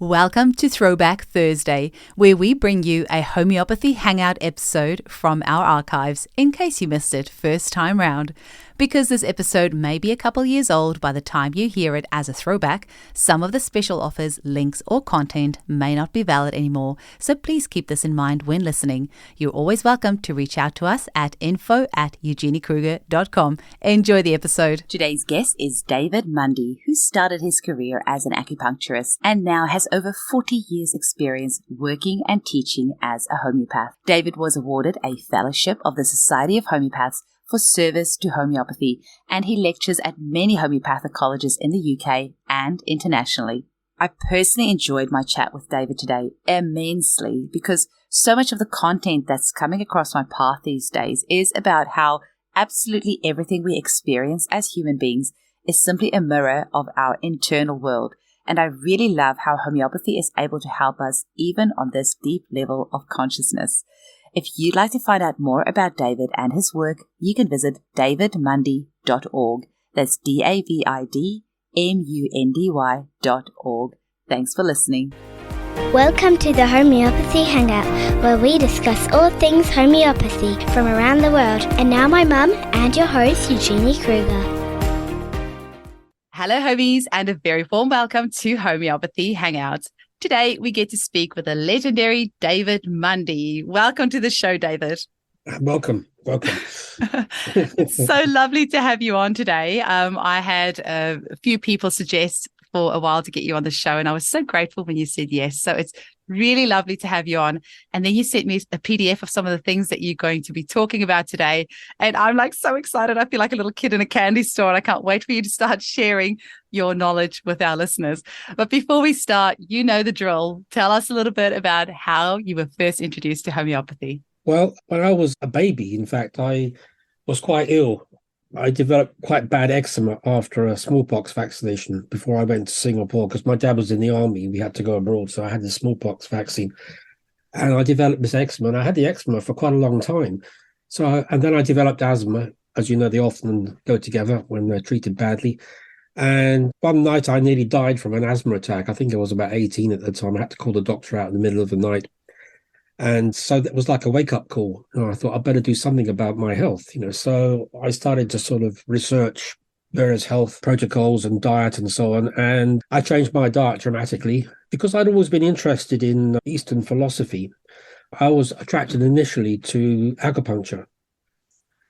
Welcome to Throwback Thursday, where we bring you a homeopathy hangout episode from our archives in case you missed it first time round. Because this episode may be a couple years old by the time you hear it as a throwback, some of the special offers, links, or content may not be valid anymore, so please keep this in mind when listening. You're always welcome to reach out to us at info@eugeniekruger.com. Enjoy the episode. Today's guest is David Mundy, who started his career as an acupuncturist and now has over 40 years experience working and teaching as a homeopath. David was awarded a fellowship of the Society of Homeopaths for service to homeopathy, and he lectures at many homeopathic colleges in the UK and internationally. I personally enjoyed my chat with David today immensely because so much of the content that's coming across my path these days is about how absolutely everything we experience as human beings is simply a mirror of our internal world. And I really love how homeopathy is able to help us even on this deep level of consciousness. If you'd like to find out more about David and his work, you can visit davidmundy.org. That's DAVIDMUNDY.org. Thanks for listening. Welcome to the Homeopathy Hangout, where we discuss all things homeopathy from around the world. And now my mum and your host, Eugenie Kruger. Hello, homies, and a very warm welcome to Homeopathy Hangout. Today, we get to speak with the legendary David Mundy. Welcome to the show, David. Welcome. It's so lovely to have you on today. I had a few people suggest for a while to get you on the show, and I was so grateful when you said yes. So it's really lovely to have you on. And then you sent me a PDF of some of the things that you're going to be talking about today. And I'm like so excited. I feel like a little kid in a candy store, and I can't wait for you to start sharing your knowledge with our listeners. But before we start, you know the drill. Tell us a little bit about how you were first introduced to homeopathy. Well, when I was a baby, in fact, I was quite ill. I developed quite bad eczema after a smallpox vaccination before I went to Singapore because my dad was in the army. We had to go abroad, so I had the smallpox vaccine. And I developed this eczema, and I had the eczema for quite a long time. And then I developed asthma. As you know, they often go together when they're treated badly. And one night I nearly died from an asthma attack. I think I was about 18 at the time. I had to call the doctor out in the middle of the night. And so that was like a wake-up call. And I thought I'd better do something about my health, So I started to sort of research various health protocols and diet and so on. And I changed my diet dramatically because I'd always been interested in Eastern philosophy. I was attracted initially to acupuncture.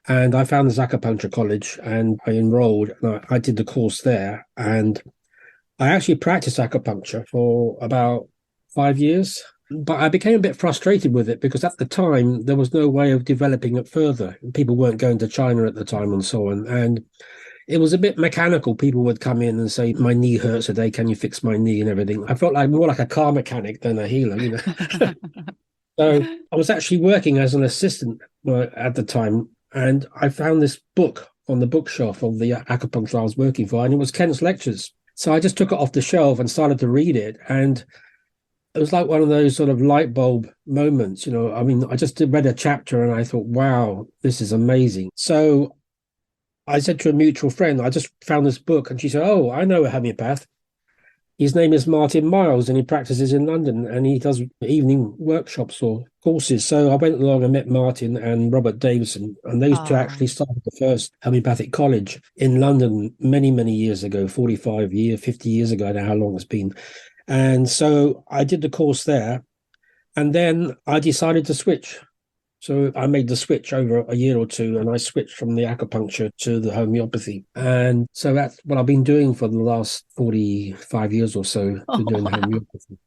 And I found this acupuncture college and I enrolled and I did the course there. And I actually practiced acupuncture for about 5 years. But I became a bit frustrated with it because at the time, there was no way of developing it further. People weren't going to China at the time and so on. And it was a bit mechanical. People would come in and say, my knee hurts today. Can you fix my knee and everything? I felt like more like a car mechanic than a healer, So I was actually working as an assistant at the time. And I found this book on the bookshelf of the acupuncture I was working for. And it was Kent's lectures. So I just took it off the shelf and started to read it. And it was like one of those sort of light bulb moments, I just read a chapter and I thought, wow, this is amazing. So I said to a mutual friend, I just found this book. And she said, oh, I know a homeopath. His name is Martin Miles and he practices in London and he does evening workshops or courses. So I went along and met Martin and Robert Davison, and those two actually started the first homeopathic college in London many, many years ago, 50 years ago. I don't know how long it's been. And so I did the course there, and then I decided to switch. So I made the switch over a year or two, and I switched from the acupuncture to the homeopathy. And so that's what I've been doing for the last 45 years or so, doing homeopathy.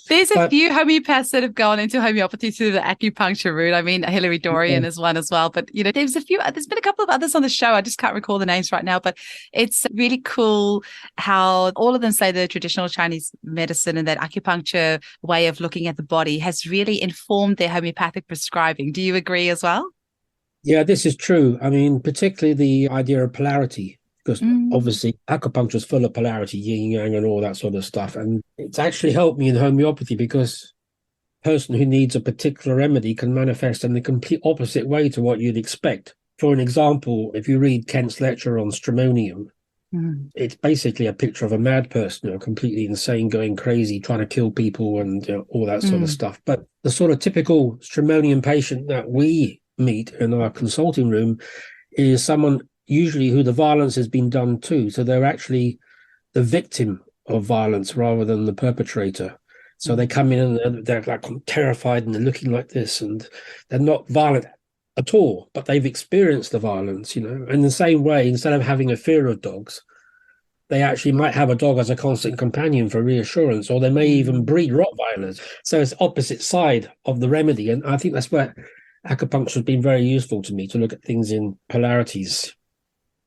There's a few homeopaths that have gone into homeopathy through the acupuncture route. I mean, Hilary Dorian is one as well. But, there's been a couple of others on the show. I just can't recall the names right now. But it's really cool how all of them say the traditional Chinese medicine and that acupuncture way of looking at the body has really informed their homeopathic prescribing. Do you agree as well? Yeah, this is true. I mean, particularly the idea of polarity. Because obviously acupuncture is full of polarity, yin yang and all that sort of stuff. And it's actually helped me in homeopathy because a person who needs a particular remedy can manifest in the complete opposite way to what you'd expect. For an example, if you read Kent's lecture on stramonium, It's basically a picture of a mad person, completely insane, going crazy, trying to kill people and all that sort of stuff. But the sort of typical Stramonian patient that we meet in our consulting room is someone usually who the violence has been done to. So they're actually the victim of violence rather than the perpetrator. So they come in and they're like terrified and they're looking like this, and they're not violent at all, but they've experienced the violence, In the same way, instead of having a fear of dogs, they actually might have a dog as a constant companion for reassurance, or they may even breed Rottweilers. So it's opposite side of the remedy. And I think that's where acupuncture has been very useful to me, to look at things in polarities.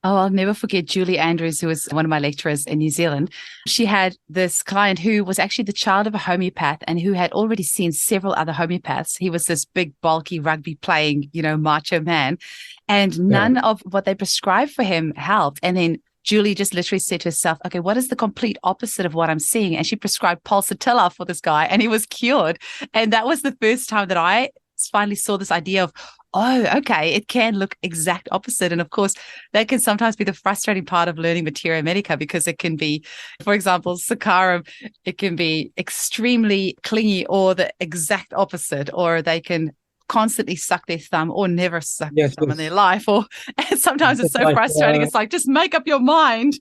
Oh, I'll never forget Julie Andrews, who was one of my lecturers in New Zealand. She had this client who was actually the child of a homeopath and who had already seen several other homeopaths. He was this big, bulky, rugby-playing, macho man. And none of what they prescribed for him helped. And then Julie just literally said to herself, okay, what is the complete opposite of what I'm seeing? And she prescribed pulsatilla for this guy, and he was cured. And that was the first time that I finally saw this idea of, oh, okay, it can look exact opposite. And of course, that can sometimes be the frustrating part of learning materia medica, because it can be, for example, saccharum, it can be extremely clingy or the exact opposite, or they can constantly suck their thumb or never suck their thumb in their life. Or and sometimes it's so frustrating. It's like, just make up your mind.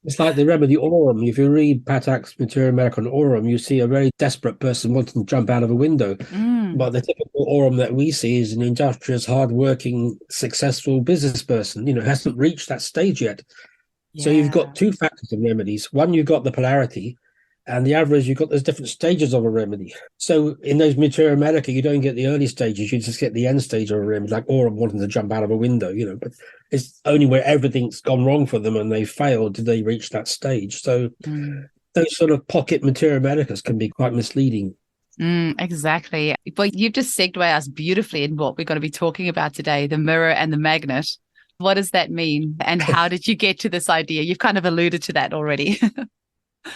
It's like the remedy aurum. If you read Patak's Materia Medica on aurum, you see a very desperate person wanting to jump out of a window. But the typical aurum that we see is an industrious, hard-working, successful business person, hasn't reached that stage yet. Yeah. So you've got two factors of remedies. One, you've got the polarity, and the other is you've got those different stages of a remedy. So in those Materia Medica, you don't get the early stages, you just get the end stage of a remedy, like aurum wanting to jump out of a window, but it's only where everything's gone wrong for them and they failed did they reach that stage. So those sort of pocket Materia Medicas can be quite misleading. Exactly. But you've just segued us beautifully in what we're going to be talking about today, the mirror and the magnet. What does that mean? And how did you get to this idea? You've kind of alluded to that already.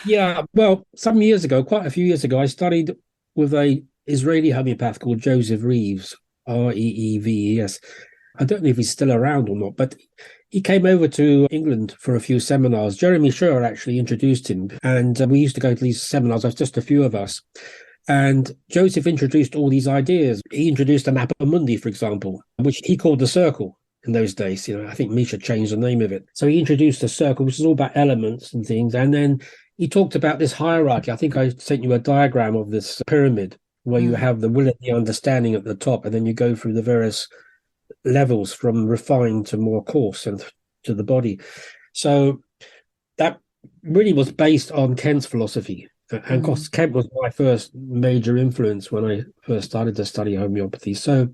Yeah, well, quite a few years ago, I studied with a Israeli homeopath called Joseph Reeves, Reeves. I don't know if he's still around or not, but he came over to England for a few seminars. Jeremy Sher actually introduced him, and we used to go to these seminars. There's just a few of us. And Joseph introduced all these ideas. He introduced an David Mundy, for example, which he called the circle in those days. I think Misha changed the name of it. So he introduced the circle, which is all about elements and things. And then he talked about this hierarchy. I think I sent you a diagram of this pyramid where you have the will and the understanding at the top, and then you go through the various levels from refined to more coarse and to the body. So that really was based on Kant's philosophy. And of course, Kant was my first major influence when I first started to study homeopathy. So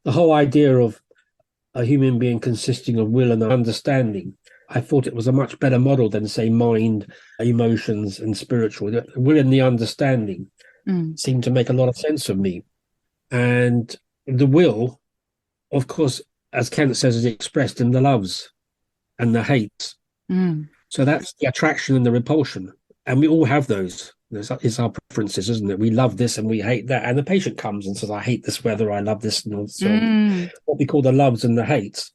the whole idea of a human being consisting of will and understanding, I thought it was a much better model than, say, mind, emotions, and spiritual. The will and the understanding seemed to make a lot of sense of me. And the will, of course, as Kant says, is expressed in the loves and the hates. So that's the attraction and the repulsion. And we all have those. It's our preferences, isn't it? We love this and we hate that. And the patient comes and says, I hate this weather, I love this, and so on. What we call the loves and the hates.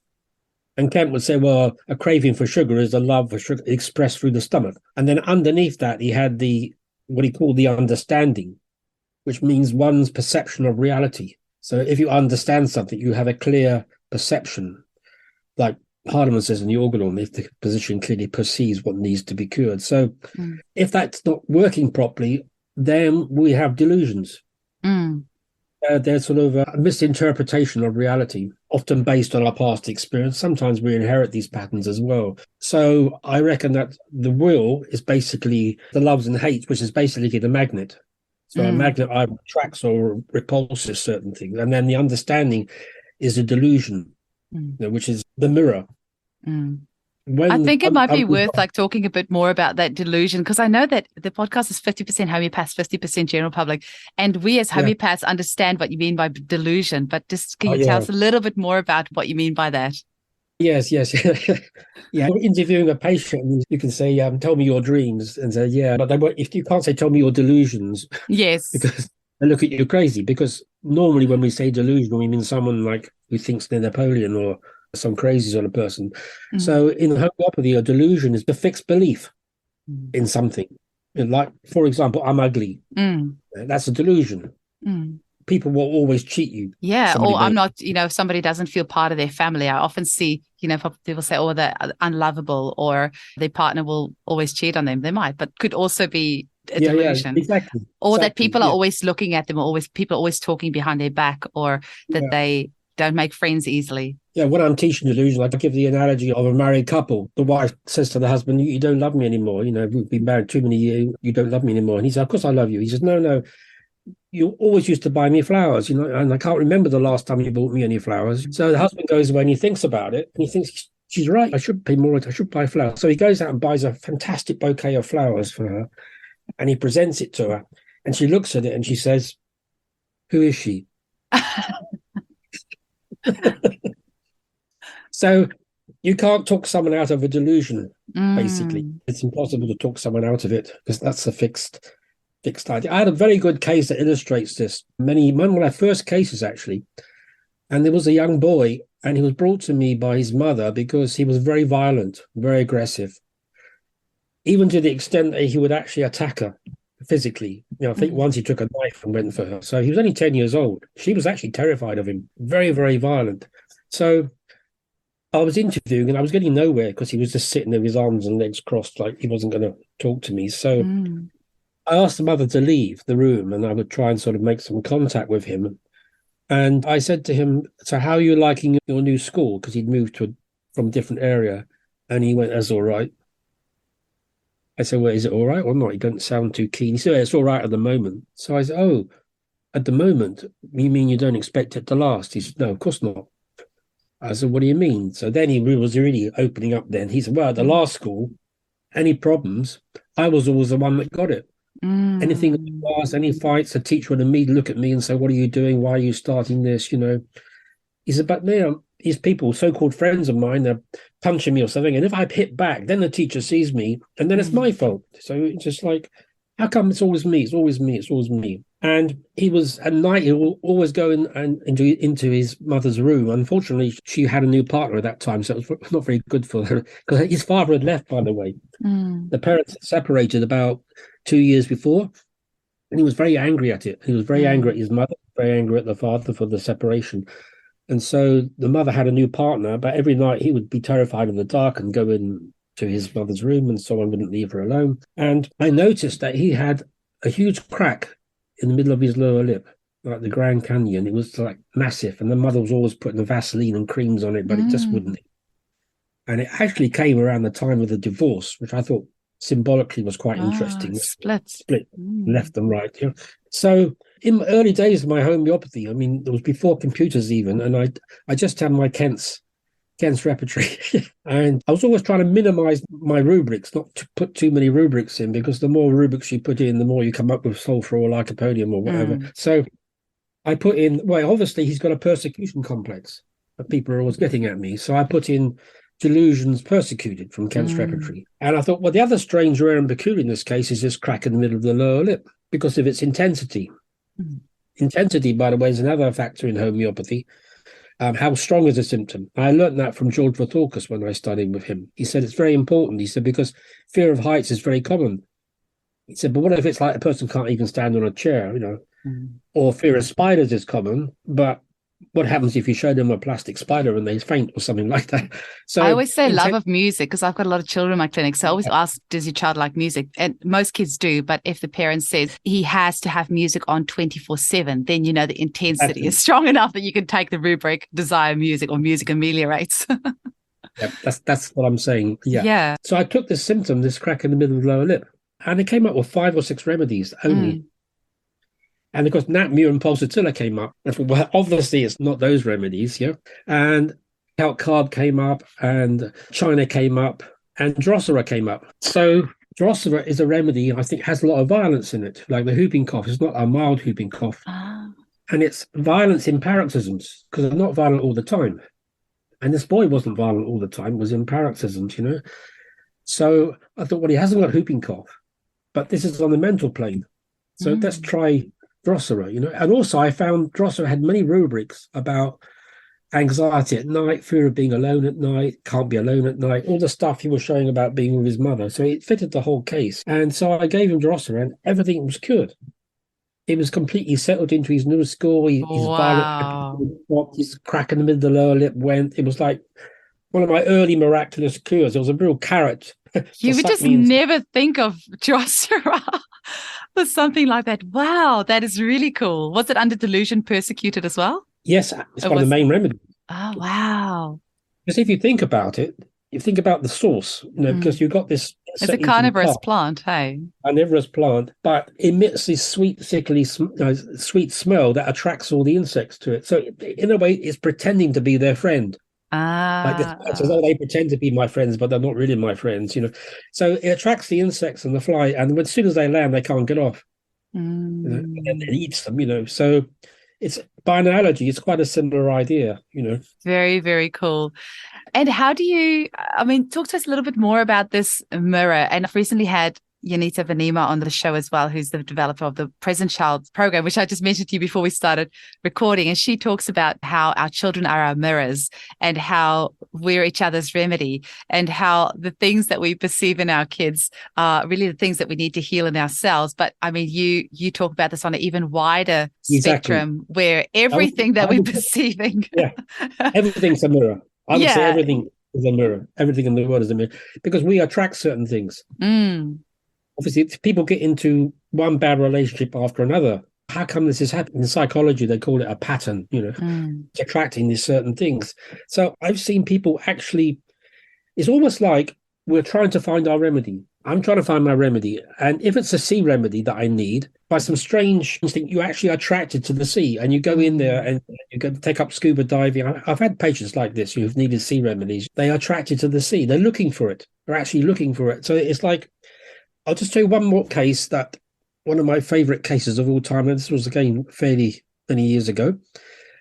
And Kant would say, well, a craving for sugar is a love for sugar expressed through the stomach. And then underneath that, he had what he called the understanding, which means one's perception of reality. So if you understand something, you have a clear perception. Like Hardeman says in the organon, if the physician clearly perceives what needs to be cured. So if that's not working properly, then we have delusions. They're sort of a misinterpretation of reality, often based on our past experience. Sometimes we inherit these patterns as well. So I reckon that the will is basically the loves and hates, which is basically the magnet. So a magnet either attracts or repulses certain things. And then the understanding is a delusion, which is the mirror. I think it might be worth talking a bit more about that delusion, because I know that the podcast is 50% homeopaths, 50% general public, and we as homeopaths understand what you mean by delusion. But just can you tell us a little bit more about what you mean by that? Yes. Yeah, interviewing a patient, you can say, tell me your dreams, and say, but if you can't say, tell me your delusions, yes, because they look at you crazy. Because normally when we say delusion, we mean someone like who thinks they're Napoleon or some crazy sort of person. So in homeopathy, a delusion is the fixed belief in something. Like, for example, I'm ugly. That's a delusion. People will always cheat you. Yeah, or I'm not, if somebody doesn't feel part of their family, I often see, people say, oh, they're unlovable, or their partner will always cheat on them. They might, but could also be a delusion. Yeah, exactly. Or that people are always looking at them, or people are always talking behind their back, or that they don't make friends easily. Yeah, when I'm teaching delusion, I give the analogy of a married couple. The wife says to the husband, you don't love me anymore. We've been married too many years. You don't love me anymore. And he says, of course I love you. He says, no. You always used to buy me flowers, and I can't remember the last time you bought me any flowers. So the husband goes away and he thinks about it, and he thinks, she's right, I should pay more, I should buy flowers. So he goes out and buys a fantastic bouquet of flowers for her, and he presents it to her, and she looks at it and she says, who is she? So you can't talk someone out of a delusion, basically. It's impossible to talk someone out of it, because that's a fixed idea. I had a very good case that illustrates this. One of my first cases, actually. And there was a young boy, and he was brought to me by his mother because he was very violent, very aggressive, even to the extent that he would actually attack her physically. I think once he took a knife and went for her. So he was only 10 years old. She was actually terrified of him, very, very violent. So I was interviewing, and I was getting nowhere because he was just sitting there with his arms and legs crossed, like he wasn't going to talk to me. So I asked the mother to leave the room, and I would try and sort of make some contact with him. And I said to him, so how are you liking your new school? Because he'd moved from a different area. And he went, that's all right. I said, well, is it all right or not? He doesn't sound too keen. He said, it's all right at the moment. So I said, oh, at the moment, you mean you don't expect it to last? He said, no, of course not. I said, what do you mean? So then he was really opening up then. He said, well, at the last school, any problems, I was always the one that got it. Anything in the class, any fights, the teacher would immediately look at me and say, what are you doing? Why are you starting this? He said, but these people, so-called friends of mine, they're punching me or something. And if I hit back, then the teacher sees me, and then it's my fault. So it's just like, how come it's always me? It's always me. It's always me. And he was, at night, he will always go into his mother's room. Unfortunately, she had a new partner at that time, so it was not very good for her, because his father had left, by the way. The parents had separated about 2 years before, and he was very angry at it. He was very angry at his mother, very angry at the father for the separation. And so the mother had a new partner, but every night he would be terrified in the dark and go in to his mother's room, and someone wouldn't leave her alone. And I noticed that he had a huge crack in the middle of his lower lip, like the Grand Canyon. It was like massive, and the mother was always putting the Vaseline and creams on it, but it just wouldn't. And it actually came around the time of the divorce, which I thought symbolically was quite interesting. Split left and right. So in the early days of my homeopathy, I mean, it was before computers even, and I just had my Kent's repertory. And I was always trying to minimize my rubrics, not to put too many rubrics in, because the more rubrics you put in, the more you come up with sulfur or lycopodium or whatever. So I put in, well, obviously he's got a persecution complex that people are always getting at me. So I put in delusions persecuted from Kent's repertory. And I thought, well, the other strange, rare and peculiar in this case is this crack in the middle of the lower lip because of its intensity. Intensity, by the way, is another factor in homeopathy. How strong is a symptom? I learned that from George Vathorkas when I studied with him. He said it's very important. He said, because fear of heights is very common. He said, but what if it's like a person can't even stand on a chair, or fear of spiders is common, but what happens if you show them a plastic spider and they faint or something like that? So I always say love of music, because I've got a lot of children in my clinic. So I always ask, does your child like music? And most kids do. But if the parent says he has to have music on 24/7, then the intensity is strong enough that you can take the rubric desire music or music ameliorates. Yeah, that's what I'm saying. Yeah. So I took this symptom, this crack in the middle of the lower lip, and it came up with 5 or 6 remedies only. And of course, Nat, Mu, and Pulsatilla came up. I thought, well, obviously, it's not those remedies, And Calc Carb came up, and China came up, and Drosera came up. So Drosera is a remedy, I think, has a lot of violence in it. Like the whooping cough, it's not a mild whooping cough. And it's violence in paroxysms, because they're not violent all the time. And this boy wasn't violent all the time, it was in paroxysms, So I thought, well, he hasn't got whooping cough, but this is on the mental plane. So let's try Drosera, And also I found Drosera had many rubrics about anxiety at night, fear of being alone at night, can't be alone at night, all the stuff he was showing about being with his mother. So it fitted the whole case. And so I gave him Drossel and everything was cured. He was completely settled into his new school. His Wow. violent, his crack in the middle of the lower lip went. It was like one of my early miraculous cures. It was a real carrot. You would just never think of Joshua for something like that. Wow, that is really cool. Was it under delusion persecuted as well? Yes, it's one of the main remedies. Oh, wow. Because if you think about it, you think about the source, because you've got this. It's a carnivorous plant, hey? Carnivorous plant, but emits this sweet, sickly, sweet smell that attracts all the insects to it. So in a way, it's pretending to be their friend. So they pretend to be my friends, but they're not really my friends, So it attracts the insects and the fly, and as soon as they land, they can't get off. And then it eats them, So it's, by analogy, it's quite a similar idea, Very, very cool. And how do you, talk to us a little bit more about this mirror. And I've recently had Yanita Vanima on the show as well, who's the developer of the Present Child program, which I just mentioned to you before we started recording. And she talks about how our children are our mirrors and how we're each other's remedy, and how the things that we perceive in our kids are really the things that we need to heal in ourselves. But you talk about this on an even wider spectrum, where everything that we're perceiving. Yeah, everything's a mirror. I would say everything is a mirror. Everything in the world is a mirror, because we attract certain things. Obviously, people get into one bad relationship after another. How come this is happening? In psychology, they call it a pattern, It's attracting these certain things. So I've seen people actually, it's almost like we're trying to find our remedy. I'm trying to find my remedy. And if it's a sea remedy that I need, by some strange instinct, you're actually attracted to the sea, and you go in there and you go take up scuba diving. I've had patients like this who've needed sea remedies. They are attracted to the sea. They're looking for it. They're actually looking for it. So it's like, I'll just tell you one more case, that one of my favorite cases of all time. And this was again fairly many years ago.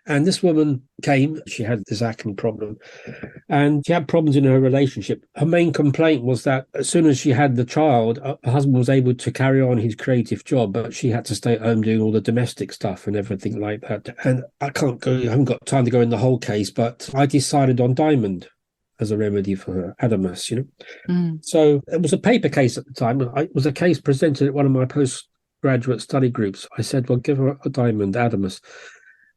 And this woman came, she had this acne problem, and she had problems in her relationship. Her main complaint was that as soon as she had the child, her husband was able to carry on his creative job, but she had to stay at home doing all the domestic stuff and everything like that. And I haven't got time to go in the whole case, but I decided on diamond as a remedy for her, adamus, So it was a paper case at the time. It was a case presented at one of my postgraduate study groups. I said, well, give her a diamond, adamus.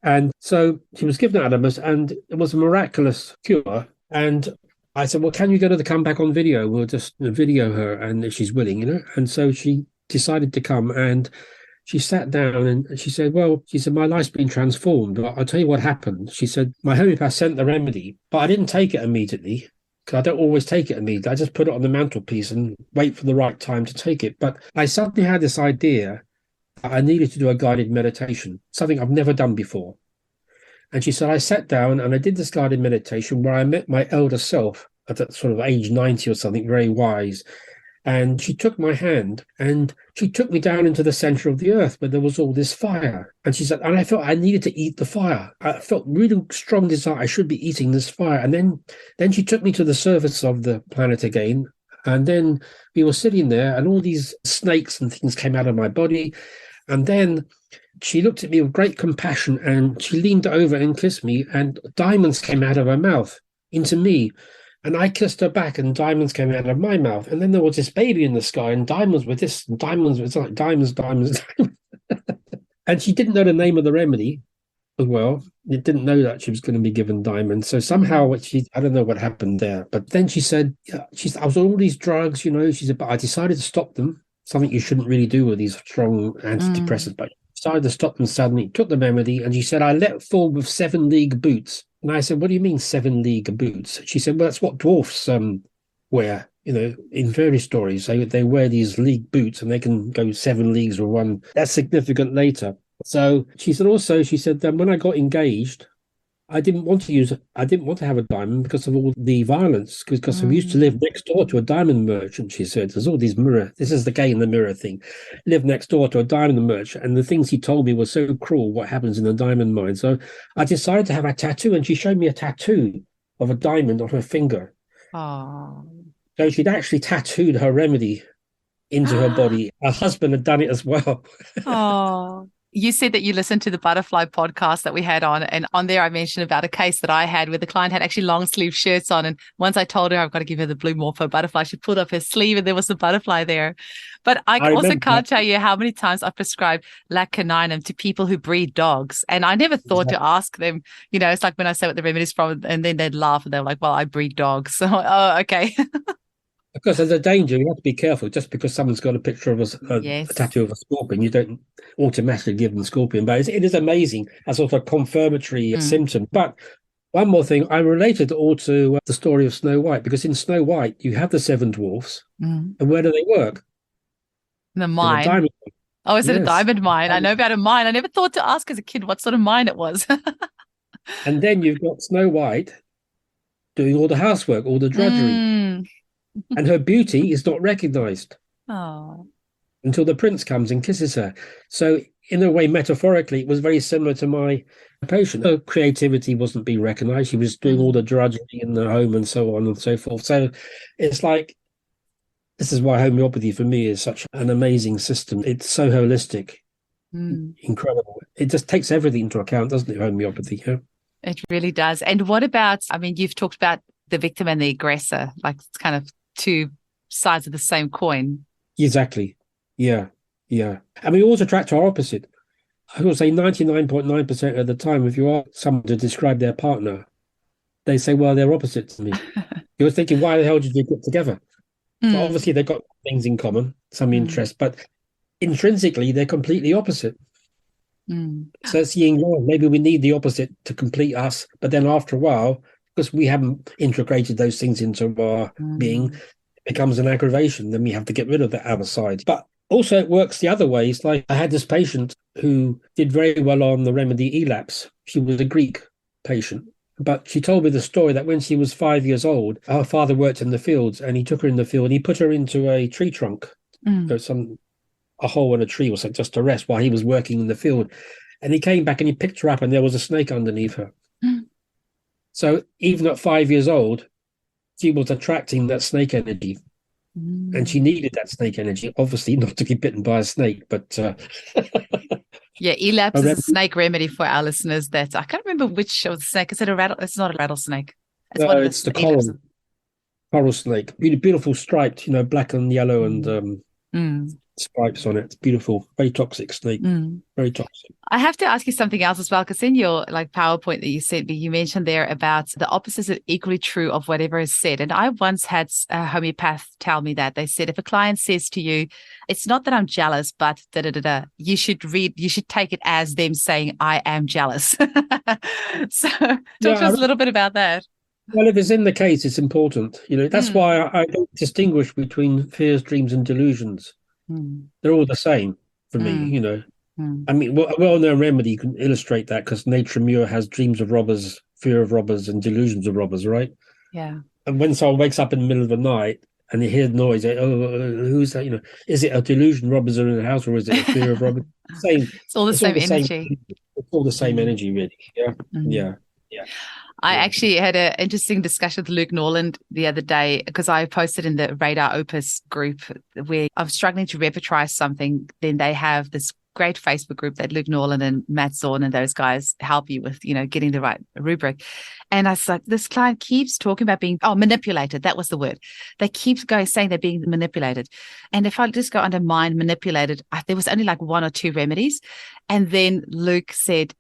And so she was given adamus, and it was a miraculous cure. And I said, well, can you get her to come back on video? We'll just video her, and if she's willing, And so she decided to come, and she sat down and she said, my life's been transformed. But I'll tell you what happened. She said, my homeopath sent the remedy, but I didn't take it immediately, because I don't always take it immediately. I just put it on the mantelpiece and wait for the right time to take it. But I suddenly had this idea that I needed to do a guided meditation, something I've never done before. And she said, I sat down and I did this guided meditation where I met my elder self at that sort of age 90 or something, very wise. And she took my hand and she took me down into the center of the earth where there was all this fire. And she said, and I felt I needed to eat the fire. I felt really strong desire I should be eating this fire. And then she took me to the surface of the planet again. And then we were sitting there and all these snakes and things came out of my body. And then she looked at me with great compassion and she leaned over and kissed me, and diamonds came out of her mouth into me. And I kissed her back and diamonds came out of my mouth. And then there was this baby in the sky and diamonds with this, and diamonds, it's like diamonds. And she didn't know the name of the remedy as well. It didn't know that she was going to be given diamonds. So somehow I don't know what happened there. But then she said, I was on all these drugs, she said, but I decided to stop them. Something you shouldn't really do with these strong antidepressants, but decided to stop them suddenly, took the remedy, and she said, I let fall with 7-league boots. And I said, what do you mean 7-league boots? She said, well, that's what dwarfs wear, in fairy stories. They wear these league boots and they can go 7 leagues with one. That's significant later. So she said when I got engaged, I didn't want to have a diamond because of all the violence, because I used to live next door to a diamond merchant, she said. There's all these this is the gay in the mirror thing. Live next door to a diamond merchant, and the things he told me were so cruel, what happens in the diamond mine. So I decided to have a tattoo, and she showed me a tattoo of a diamond on her finger. Aww. So she'd actually tattooed her remedy into her body. Her husband had done it as well. Oh. You said that you listened to the butterfly podcast that we had on, and on there I mentioned about a case that I had where the client had actually long sleeve shirts on. And once I told her I've got to give her the blue morpho butterfly, she pulled up her sleeve and there was the butterfly there. But I also can't tell you how many times I've prescribed lac caninum to people who breed dogs. And I never thought to ask them, it's like when I say what the remedy is from, and then they'd laugh and they're like, well, I breed dogs. So, oh, okay. Because there's a danger. You have to be careful. Just because someone's got a picture of a tattoo of a scorpion, you don't automatically give them scorpion. But it is amazing as sort of a confirmatory symptom. But one more thing, I related it all to the story of Snow White, because in Snow White, you have the 7 dwarfs. And where do they work? The mine. In a diamond mine. Oh, is it a diamond mine? I know about a mine. I never thought to ask as a kid what sort of mine it was. And then you've got Snow White doing all the housework, all the drudgery. And her beauty is not recognized until the prince comes and kisses her. So in a way, metaphorically, it was very similar to my patient. Her creativity wasn't being recognized. She was doing all the drudgery in the home and so on and so forth. So it's like, this is why homeopathy for me is such an amazing system. It's so holistic, incredible. It just takes everything into account, doesn't it, homeopathy? Yeah? It really does. And what about, you've talked about the victim and the aggressor, like it's kind of two sides of the same coin. Exactly. Yeah. And we always attract our opposite. I would say 99.9% of the time, if you ask someone to describe their partner, they say, well, they're opposites to me. You're thinking, why the hell did you get together? So obviously they've got things in common, some interest, but intrinsically they're completely opposite. So it's yin yang. Maybe we need the opposite to complete us, but then after a while, because we haven't integrated those things into our being, it becomes an aggravation. Then we have to get rid of the other side. But also it works the other way. It's like I had this patient who did very well on the remedy elapse. She was a Greek patient. But she told me the story that when she was 5 years old, her father worked in the fields and he took her in the field and he put her into a tree trunk, a hole in a tree or something, just to rest while he was working in the field. And he came back and he picked her up and there was a snake underneath her. So even at 5 years old, she was attracting that snake energy. And she needed that snake energy, obviously not to get bitten by a snake, but... Yeah, elapse is a snake remedy for our listeners. That I can't remember which of the snake. Is it a rattle? It's not a rattlesnake. It's the coral snake. Beautiful striped, black and yellow and stripes on it. It's beautiful. Very toxic snake. Very toxic. I have to ask you something else as well, because in your PowerPoint that you sent me, you mentioned there about the opposites are equally true of whatever is said. And I once had a homeopath tell me that. They said, if a client says to you, it's not that I'm jealous, but you should take it as them saying, I am jealous. So talk to us a little bit about that. Well, if it's in the case, it's important. That's why I don't distinguish between fears, dreams, and delusions. They're all the same for me, a well-known remedy can illustrate that, because nature Muir has dreams of robbers, fear of robbers, and delusions of robbers, right? Yeah. And when someone wakes up in the middle of the night and they hear noise, who's that? Is it a delusion robbers are in the house, or is it a fear of robbers? It's all the same energy. It's all the same energy, really. Yeah. I actually had an interesting discussion with Luke Norland the other day, because I posted in the Radar Opus group where I'm struggling to repertoire something. Then they have this great Facebook group that Luke Norland and Matt Zorn and those guys help you with, getting the right rubric. And I was like, this client keeps talking about being manipulated. That was the word. They keep saying they're being manipulated. And if I just go under mind manipulated, there was only like 1 or 2 remedies. And then Luke said,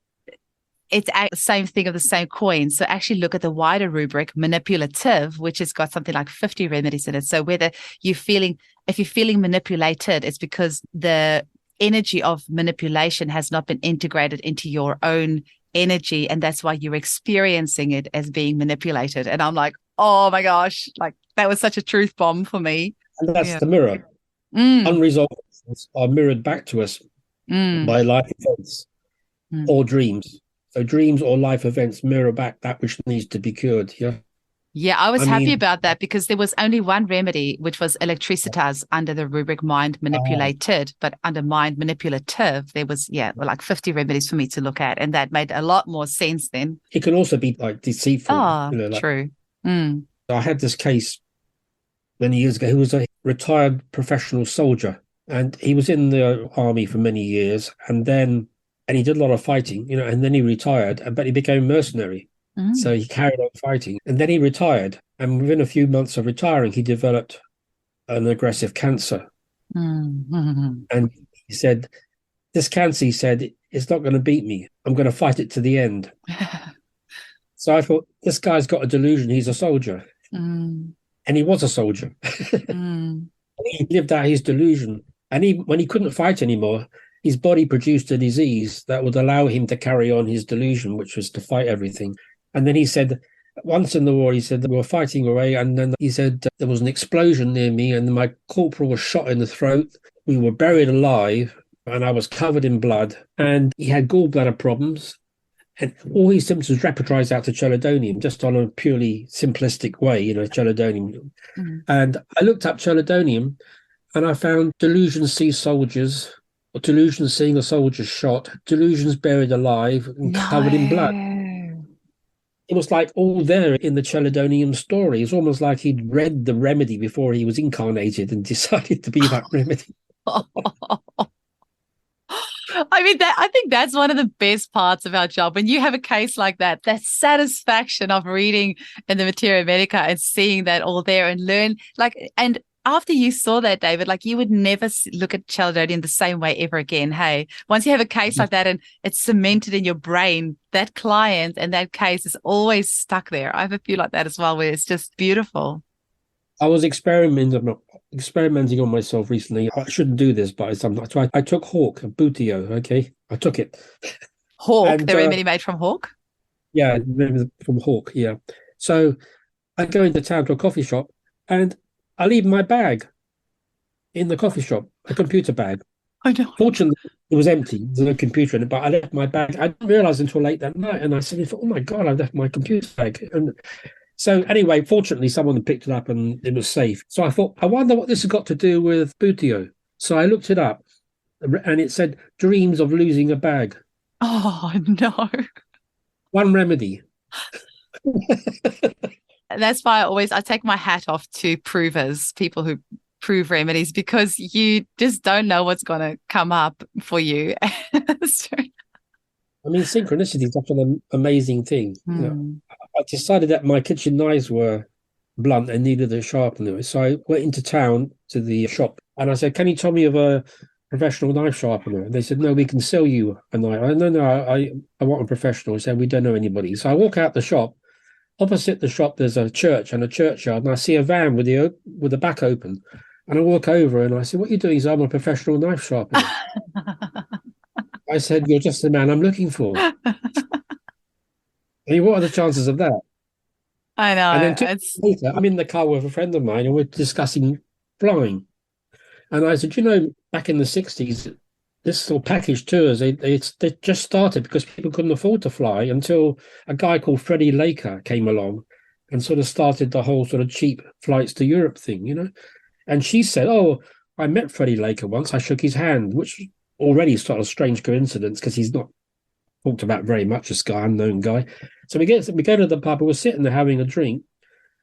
it's the same thing of the same coin. So actually look at the wider rubric, manipulative, which has got something like 50 remedies in it. So if you're feeling manipulated, it's because the energy of manipulation has not been integrated into your own energy. And that's why you're experiencing it as being manipulated. And I'm like, oh my gosh, that was such a truth bomb for me. And that's the mirror. Unresolved things are mirrored back to us by life events or dreams. So dreams or life events mirror back that which needs to be cured. Yeah, I was happy about that, because there was only one remedy, which was electricitas under the rubric mind manipulated, but under mind manipulative, there was, like 50 remedies for me to look at. And that made a lot more sense then. It can also be deceitful. True. I had this case many years ago. He was a retired professional soldier, and he was in the army for many years. And then and he did a lot of fighting, and then he retired, but he became a mercenary. So he carried on fighting, and then he retired. And within a few months of retiring, he developed an aggressive cancer. And he said, this cancer, he said, it's not going to beat me. I'm going to fight it to the end. So I thought, this guy's got a delusion. He's a soldier. And he was a soldier. He lived out his delusion. And when he couldn't fight anymore, his body produced a disease that would allow him to carry on his delusion, which was to fight everything. And then he said, once in the war, he said, we were fighting away. And then he said, there was an explosion near me and my corporal was shot in the throat. We were buried alive and I was covered in blood. And he had gallbladder problems. And all his symptoms rapidized out to chelidonium, just on a purely simplistic way, chelidonium. And I looked up chelidonium and I found delusions see soldiers, or delusions seeing a soldier shot, delusions buried alive and covered in blood. It was like all there in the chelidonium story. It's almost like he'd read the remedy before he was incarnated and decided to be that remedy. I think that's one of the best parts of our job. When you have a case like that satisfaction of reading in the Materia Medica and seeing that all there and learn, and after you saw that, David, you would never look at chelidonium the same way ever again. Hey, once you have a case like that and it's cemented in your brain, that client and that case is always stuck there. I have a few like that as well, where it's just beautiful. I was experimenting on myself recently. I shouldn't do this, but I took hawk, buteo, okay? I took it. Hawk, the remedy made from hawk? Yeah, from hawk, yeah. So I go into town to a coffee shop and I leave my bag in the coffee shop, a computer bag. I know. Fortunately, it was empty. There's no computer in it, but I left my bag. I didn't realize until late that night. And I said, oh my God, I left my computer bag. And so anyway, fortunately, someone had picked it up and it was safe. So I thought, I wonder what this has got to do with buteo. So I looked it up and it said, dreams of losing a bag. Oh, no. One remedy. That's why I take my hat off to provers, people who prove remedies, because you just don't know what's going to come up for you. Synchronicity is such an amazing thing. I decided that my kitchen knives were blunt and needed a sharpener. So I went into town to the shop and I said, can you tell me of a professional knife sharpener? And they said, no, we can sell you a knife. I want a professional. I said, we don't know anybody. So I walk out the shop. Opposite the shop, there's a church and a churchyard, and I see a van with the back open. And I walk over and I said, what are you doing? He said, I'm a professional knife sharpener. I said, you're just the man I'm looking for. What are the chances of that? I know. And then 2 days later, I'm in the car with a friend of mine and we're discussing flying. And I said, back in the 60s, this sort of package tours, they just started because people couldn't afford to fly until a guy called Freddie Laker came along and sort of started the whole sort of cheap flights to Europe thing, And she said, oh, I met Freddie Laker once. I shook his hand, which already is sort of a strange coincidence because he's not talked about very much, this guy, unknown guy. So we go to the pub and we're sitting there having a drink.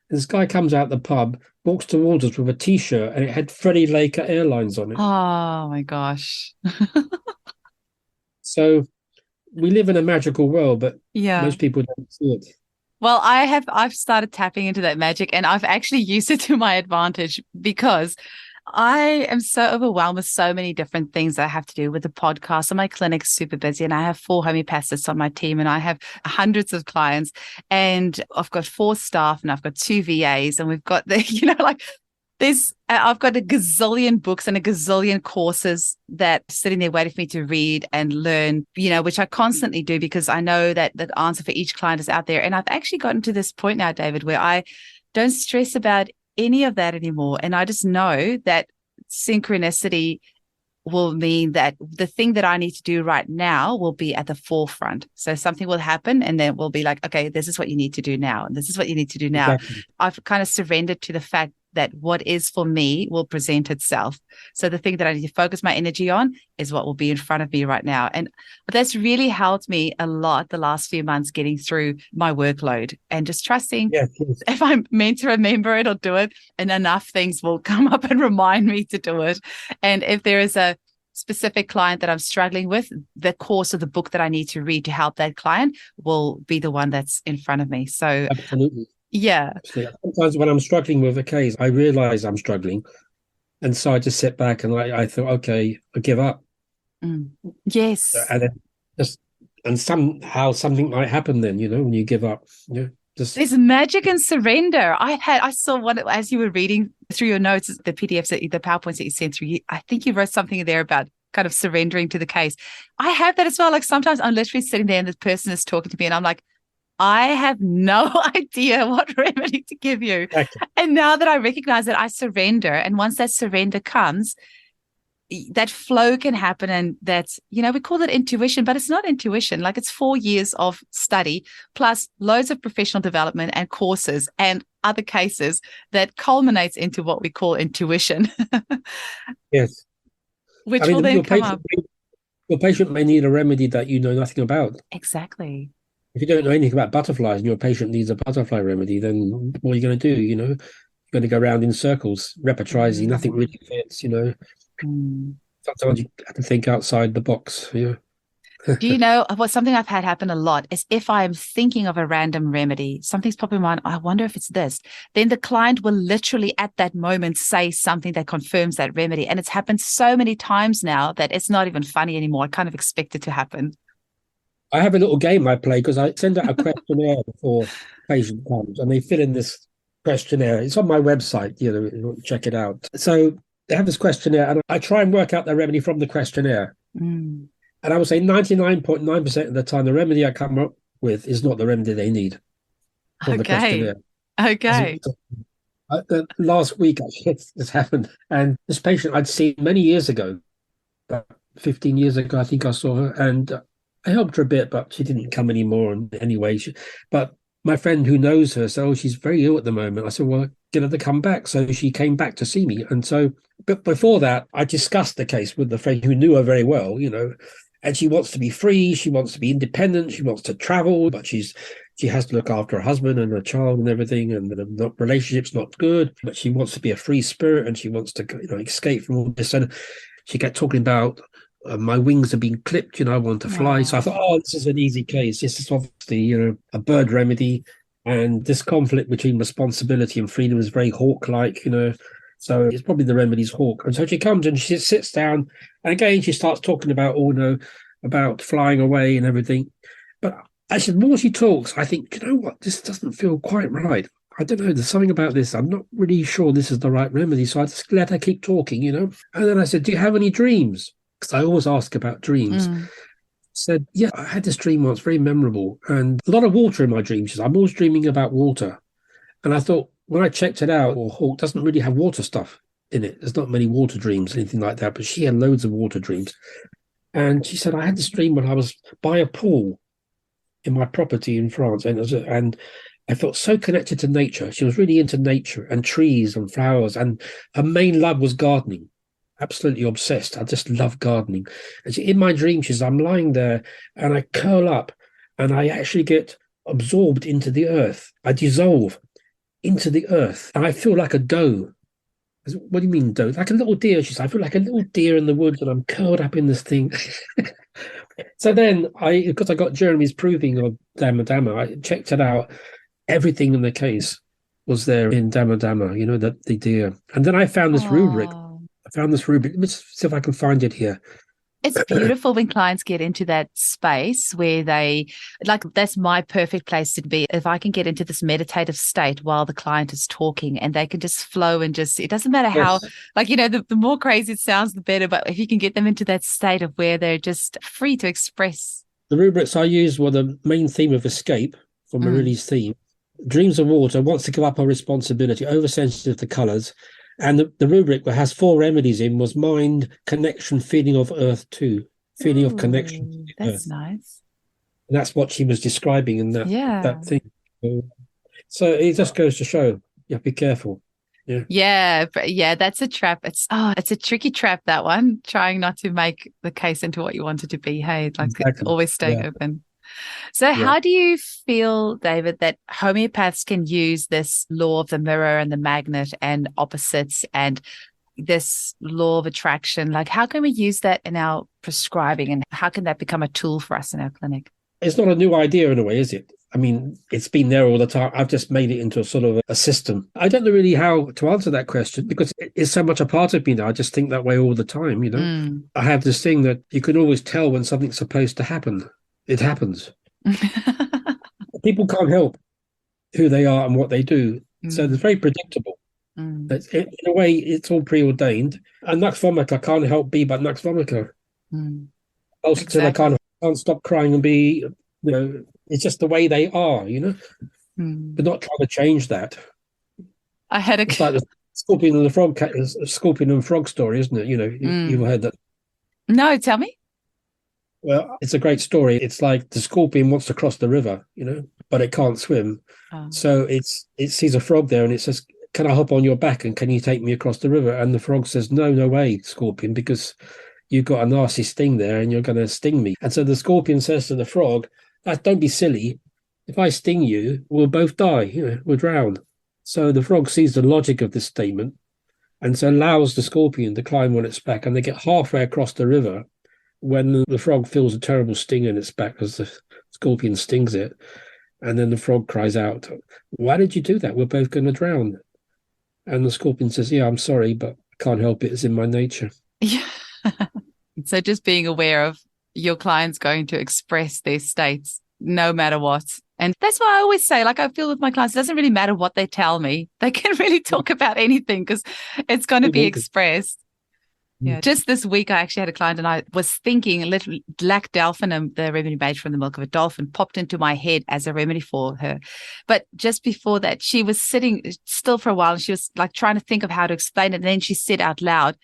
And this guy comes out the pub, walks towards us with a T-shirt, and it had Freddie Laker Airlines on it. Oh, my gosh. So we live in a magical world, but most people don't see it. Well, I've started tapping into that magic, and I've actually used it to my advantage because I am so overwhelmed with so many different things that I have to do with the podcast, and my clinic's super busy, and I have 4 homeopathists on my team, and I have hundreds of clients, and I've got 4 staff, and I've got 2 VAs, and we've got I've got a gazillion books and a gazillion courses that are sitting there waiting for me to read and learn, which I constantly do because I know that the answer for each client is out there. And I've actually gotten to this point now, David, where I don't stress about any of that anymore. And I just know that synchronicity will mean that the thing that I need to do right now will be at the forefront. So something will happen and then we'll be like, okay, this is what you need to do now. And this is what you need to do now. Exactly. I've kind of surrendered to the fact that what is for me will present itself. So the thing that I need to focus my energy on is what will be in front of me right now. And that's really helped me a lot the last few months getting through my workload and just trusting if I'm meant to remember it or do it, and enough things will come up and remind me to do it. And if there is a specific client that I'm struggling with, the course of the book that I need to read to help that client will be the one that's in front of me. So Absolutely. yeah. Absolutely. Sometimes when I'm struggling with a case, I realize I'm struggling. And so I just sit back and I thought, okay, I give up. Yes. And then somehow something might happen then, when you give up. There's magic in surrender. I saw one as you were reading through your notes, the PDFs, the PowerPoints that you sent through. I think you wrote something there about kind of surrendering to the case. I have that as well. Like sometimes I'm literally sitting there and this person is talking to me and I'm like, I have no idea what remedy to give you. Exactly. And now that I recognize that, I surrender. And once that surrender comes, that flow can happen. And that's, we call it intuition, but it's not intuition. Like it's 4 years of study plus loads of professional development and courses and other cases that culminates into what we call intuition. Yes. Which will then come up. Your patient may need a remedy that you know nothing about. Exactly. If you don't know anything about butterflies and your patient needs a butterfly remedy, then what are you going to do? You're going to go around in circles, repertorizing, nothing really fits, Sometimes you have to think outside the box. Yeah. Do you know what something I've had happen a lot is if I'm thinking of a random remedy, something's popping in my mind, I wonder if it's this, then the client will literally at that moment say something that confirms that remedy. And it's happened so many times now that it's not even funny anymore. I kind of expect it to happen. I have a little game I play because I send out a questionnaire before patient comes and they fill in this questionnaire. It's on my website, check it out. So they have this questionnaire and I try and work out their remedy from the questionnaire. And I would say 99.9% of the time, the remedy I come up with is not the remedy they need from the questionnaire. Okay. Last week, actually, this happened. And this patient I'd seen many years ago, about 15 years ago, I think I saw her. And I helped her a bit, but she didn't come anymore anyway. But my friend who knows her said, she's very ill at the moment. I said, well, get her to come back. So she came back to see me. And so, but before that, I discussed the case with the friend who knew her very well, and she wants to be free. She wants to be independent. She wants to travel, but she has to look after her husband and her child and everything. And the relationship's not good, but she wants to be a free spirit and she wants to, escape from all this. And she kept talking about, my wings are being clipped, I want to fly. So I thought, this is an easy case. This is obviously, a bird remedy. And this conflict between responsibility and freedom is very hawk-like, So it's probably the remedy's hawk. And so she comes and she sits down. And again, she starts talking about, about flying away and everything. But actually, the more she talks, I think, you know what? This doesn't feel quite right. I don't know. There's something about this. I'm not really sure this is the right remedy. So I just let her keep talking, And then I said, do you have any dreams? Because I always ask about dreams. Said, yeah, I had this dream once, very memorable, and a lot of water in my dreams. I'm always dreaming about water. And I thought, when I checked it out, Hawk doesn't really have water stuff in it. There's not many water dreams, anything like that, but she had loads of water dreams. And she said, I had this dream when I was by a pool in my property in France, and I felt so connected to nature. She was really into nature and trees and flowers, and her main love was gardening. Absolutely obsessed. I just love gardening. And in my dream, I'm lying there and I curl up and I actually get absorbed into the earth. I dissolve into the earth and I feel like a doe. What do you mean doe? Like a little deer. She said, I feel like a little deer in the woods and I'm curled up in this thing. So then because I got Jeremy's proving of Dama Dama, I checked it out. Everything in the case was there in Dama Dama, the deer. And then I found this rubric. Let me see if I can find it here. It's beautiful when clients get into that space where they, that's my perfect place to be. If I can get into this meditative state while the client is talking and they can just flow and it doesn't matter how, the more crazy it sounds, the better. But if you can get them into that state of where they're just free to express. The rubrics I used were the main theme of escape from Marili's theme. Dreams of water, wants to give up her responsibility, oversensitive to colours. And the rubric that has 4 remedies in was mind, connection, feeling of earth too. Feeling of connection to the that's earth. Nice. And that's what she was describing in that thing. So it just goes to show, be careful. Yeah, that's a trap. It's a tricky trap, that one. Trying not to make the case into what you want it to be. Hey, Exactly. Always staying open. So how do you feel, David, that homeopaths can use this law of the mirror and the magnet and opposites and this law of attraction, like how can we use that in our prescribing, and how can that become a tool for us in our clinic? It's not a new idea in a way, is it? I mean, it's been there all the time. I've just made it into a sort of a system. I don't know really how to answer that question because it's so much a part of me now. I just think that way all the time, you know. I have this thing that you can always tell when something's supposed to happen. It happens. People can't help who they are and what they do. So it's very predictable. In a way, it's all preordained. And Nux Vomica can't help be but Nux Vomica. Also, exactly. I can't stop crying and be, you know, it's just the way they are, you know. But not trying to change that. It's like the scorpion and the frog, scorpion and frog story, isn't it? You know, you've heard that. No, tell me. Well, it's a great story. It's like the scorpion wants to cross the river, you know, but it can't swim. So it sees a frog there and it says, "Can I hop on your back and can you take me across the river?" And the frog says, "No, no way, scorpion, because you've got a nasty sting there and you're going to sting me." And so the scorpion says to the frog, "Don't be silly. If I sting you, we'll both die, you know, we'll drown." So the frog sees the logic of this statement and so allows the scorpion to climb on its back, and they get halfway across the river when the frog feels a terrible sting in its back as the scorpion stings it. And then the frog cries out, "Why did you do that? We're both going to drown." And the scorpion says, "Yeah, I'm sorry, but I can't help it. It's in my nature." Yeah. So just being aware of your clients going to express their states no matter what. And that's why I always say, like I feel with my clients, it doesn't really matter what they tell me. They can really talk about anything because it's going to be expressed. Yeah. Just this week, I actually had a client and I was thinking literally black delphinum, the remedy made from the milk of a dolphin, popped into my head as a remedy for her. But just before that, she was sitting still for a while and she was like trying to think of how to explain it. And then she said out loud,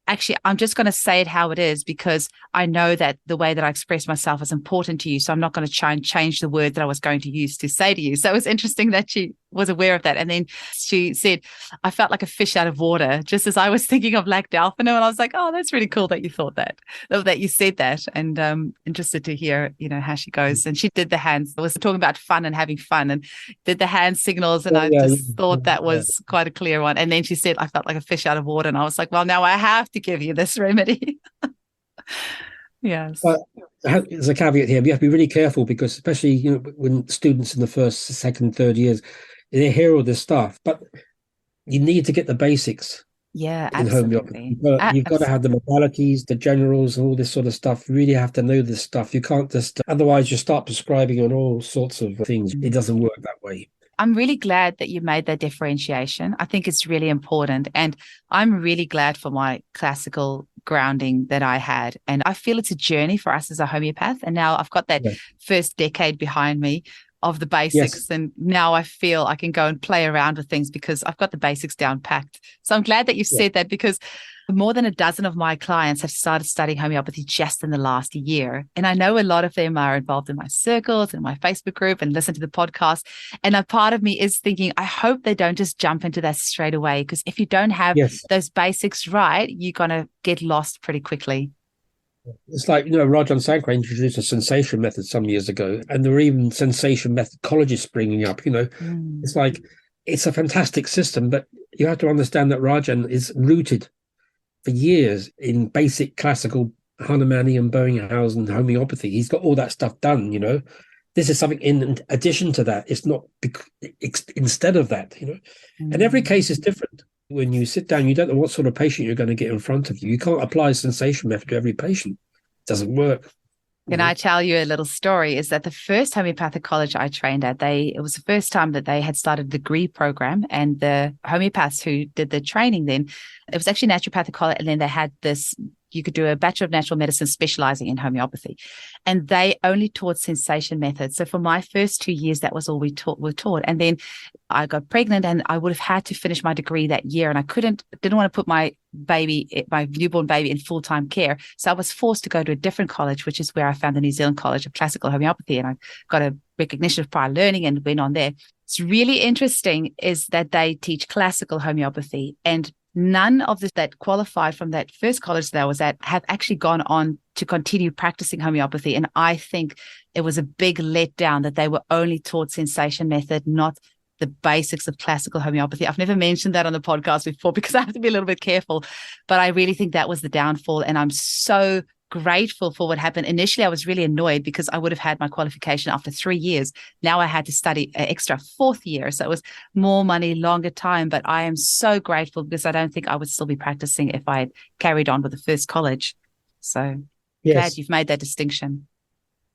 "Actually, I'm just going to say it how it is because I know that the way that I express myself is important to you. So I'm not going to try and change the word that I was going to use to say to you." So it was interesting that she was aware of that. And then she said, "I felt like a fish out of water," just as I was thinking of Black Delphino. And I was like, "Oh, that's really cool that you thought that you said that." And interested to hear, you know, how she goes. And she did the hands. I was talking about fun and having fun and did the hand signals. And I just thought that was quite a clear one. And then she said, "I felt like a fish out of water." And I was like, well, now I have to give you this remedy. Yes. Well, there's a caveat here. You have to be really careful because especially, you know, when students in the first, second, third years, they hear all this stuff, but you need to get the basics. Yeah, in absolutely. Homeopathy. You've got to have the modalities, the generals, and all this sort of stuff. You really have to know this stuff. You can't just, otherwise you start prescribing on all sorts of things. It doesn't work that way. I'm really glad that you made that differentiation. I think it's really important. And I'm really glad for my classical grounding that I had. And I feel it's a journey for us as a homeopath. And now I've got that first decade behind me of the basics. Yes. And now I feel I can go and play around with things because I've got the basics down packed. So I'm glad that you've said that because more than a dozen of my clients have started studying homeopathy just in the last year. And I know a lot of them are involved in my circles and my Facebook group and listen to the podcast. And a part of me is thinking, I hope they don't just jump into that straight away. Because if you don't have those basics right, you're going to get lost pretty quickly. It's like, you know, Rajan Sankar introduced a sensation method some years ago, and there were even sensation methodologists springing up, you know. It's like, it's a fantastic system, but you have to understand that Rajan is rooted for years in basic classical Hahnemann and Bowenhausen homeopathy. He's got all that stuff done, you know. This is something in addition to that. It's not instead of that, you know. And every case is different. When you sit down, you don't know what sort of patient you're going to get in front of you. You can't apply a sensation method to every patient. It doesn't work. Can I tell you a little story? Is that the first homeopathic college I trained at, it was the first time that they had started a degree program, and the homeopaths who did the training then, it was actually naturopathic college, and then they had this, you could do a Bachelor of Natural Medicine specializing in homeopathy. And they only taught sensation methods. So for my first 2 years, that was all we were taught. And then I got pregnant and I would have had to finish my degree that year. And I didn't want to put my newborn baby in full-time care. So I was forced to go to a different college, which is where I found the New Zealand College of Classical Homeopathy. And I got a recognition of prior learning and went on there. It's really interesting is that they teach classical homeopathy, and none of that qualified from that first college that I was at have actually gone on to continue practicing homeopathy. And I think it was a big letdown that they were only taught sensation method, not the basics of classical homeopathy. I've never mentioned that on the podcast before because I have to be a little bit careful, but I really think that was the downfall. And I'm so grateful for what happened. Initially, I was really annoyed because I would have had my qualification after 3 years. Now I had to study an extra 4th year. So it was more money, longer time. But I am so grateful because I don't think I would still be practicing if I had carried on with the first college. So glad you've made that distinction.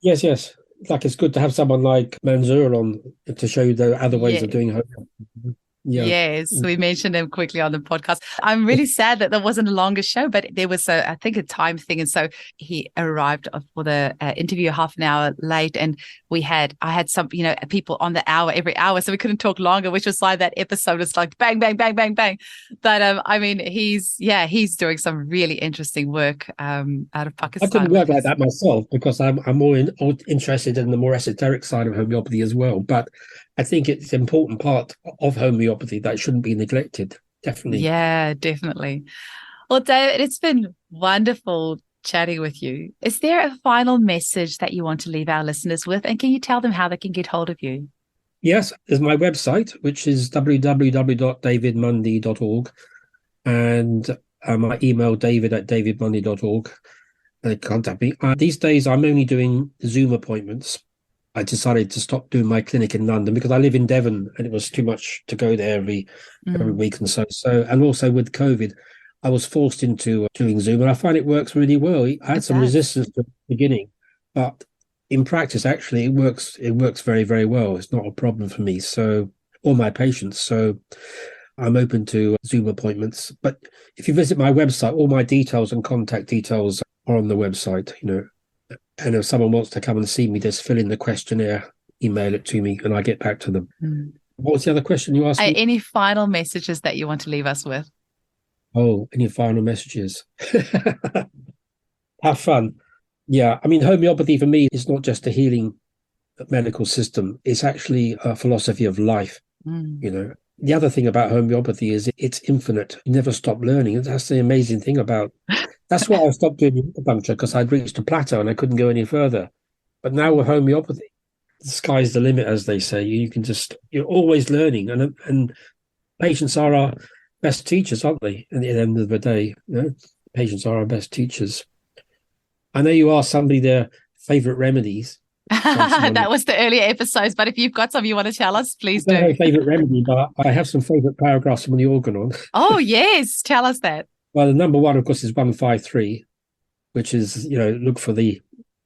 Yes. Like it's good to have someone like Mansour on to show you the other ways of doing homeopathy. Yeah. Yes, we mentioned him quickly on the podcast. I'm really sad that there wasn't a longer show, but there was I think a time thing. And so he arrived for the interview half an hour late, and I had some, people on the hour every hour, so we couldn't talk longer, which was why that episode was like bang, bang, bang, bang, bang. But I mean, he's doing some really interesting work out of Pakistan. I didn't work like that myself because I'm more interested in the more esoteric side of homeopathy as well. But I think it's an important part of homeopathy that shouldn't be neglected. Definitely. Yeah, definitely. Well, David, it's been wonderful chatting with you. Is there a final message that you want to leave our listeners with? And can you tell them how they can get hold of you? Yes, there's my website, which is www.davidmundy.org, and my email, david@davidmundy.org. Contact me. These days, I'm only doing Zoom appointments. I decided to stop doing my clinic in London because I live in Devon and it was too much to go there every week and so. And also with COVID, I was forced into doing Zoom, and I find it works really well. I had some resistance at the beginning, but in practice, actually, it works very, very well. It's not a problem for me. So, or my patients. So I'm open to Zoom appointments. But if you visit my website, all my details and contact details are on the website, And if someone wants to come and see me, just fill in the questionnaire, email it to me, and I get back to them. What was the other question you asked me? Any final messages that you want to leave us with? Oh, any final messages? Have fun. Yeah, I mean, homeopathy for me is not just a healing medical system. It's actually a philosophy of life, The other thing about homeopathy is it's infinite. You never stop learning. That's the amazing thing about. That's why I stopped doing acupuncture, because I'd reached a plateau and I couldn't go any further. But now with homeopathy, the sky's the limit, as they say. You're always learning, and patients are our best teachers, aren't they? At the end of the day, patients are our best teachers. I know you asked somebody their favorite remedies. That was the earlier episodes, but if you've got some you want to tell us, please do. I don't have a favorite remedy, but I have some favorite paragraphs from the organon. Oh, yes. Tell us that. Well, the number one, of course, is 153, which is, look for the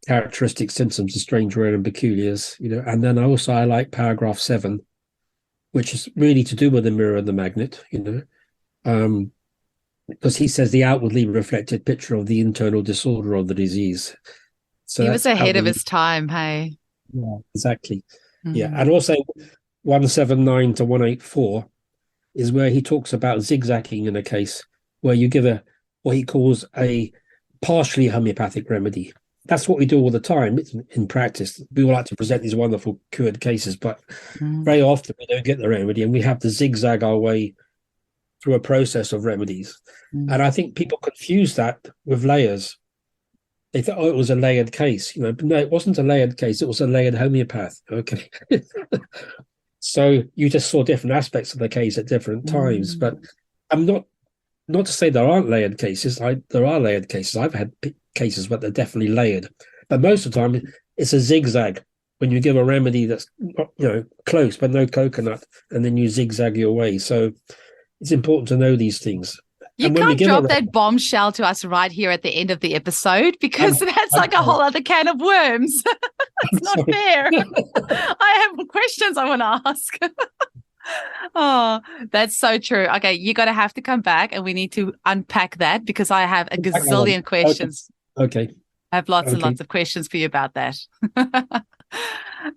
characteristic symptoms of strange, rare, and peculiars, And then I like paragraph 7, which is really to do with the mirror and the magnet, because he says the outwardly reflected picture of the internal disorder of the disease. So he was ahead of his time, hey? Yeah, exactly. Yeah, and also 179 to 184 is where he talks about zigzagging in a case where you give what he calls a partially homeopathic remedy. That's what we do all the time in practice. We all like to present these wonderful cured cases, but very often we don't get the remedy, and we have to zigzag our way through a process of remedies. And I think people confuse that with layers. They thought, it was a layered case, but no, it wasn't a layered case. It was a layered homeopath. Okay. So you just saw different aspects of the case at different times. But I'm not to say there aren't layered cases. There are layered cases. I've had cases, but they're definitely layered. But most of the time, it's a zigzag when you give a remedy that's close, but no coconut, and then you zigzag your way. So it's important to know these things. You can't drop that bombshell to us right here at the end of the episode, because that's like a whole other can of worms. It's not fair. I have questions I want to ask. Oh, that's so true. Okay, you're going to have to come back and we need to unpack that, because I have a gazillion questions. Okay. I have lots and lots of questions for you about that.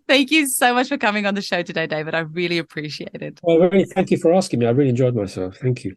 Thank you so much for coming on the show today, David. I really appreciate it. Well, thank you for asking me. I really enjoyed myself. Thank you.